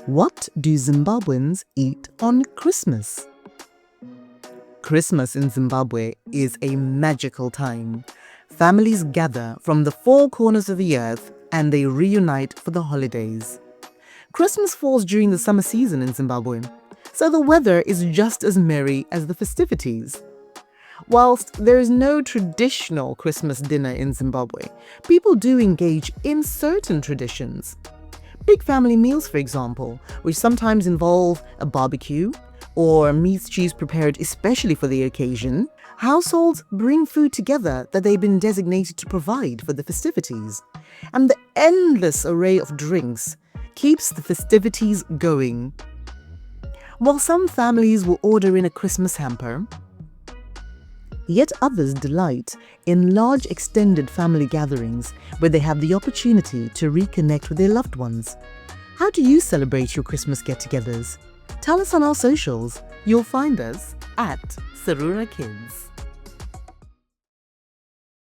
What do Zimbabweans eat on Christmas? Christmas in Zimbabwe is a magical time. Families gather from the four corners of the earth and they reunite for the holidays. Christmas falls during the summer season in Zimbabwe, so the weather is just as merry as the festivities. Whilst there is no traditional Christmas dinner in Zimbabwe, people do engage in certain traditions. Big family meals, for example, which sometimes involve a barbecue or meat stews prepared especially for the occasion. Households bring food together that they've been designated to provide for the festivities. And the endless array of drinks keeps the festivities going. While some families will order in a Christmas hamper, yet others delight in large extended family gatherings where they have the opportunity to reconnect with their loved ones. How do you celebrate your Christmas get-togethers? Tell us on our socials. You'll find us at Sarura Kids.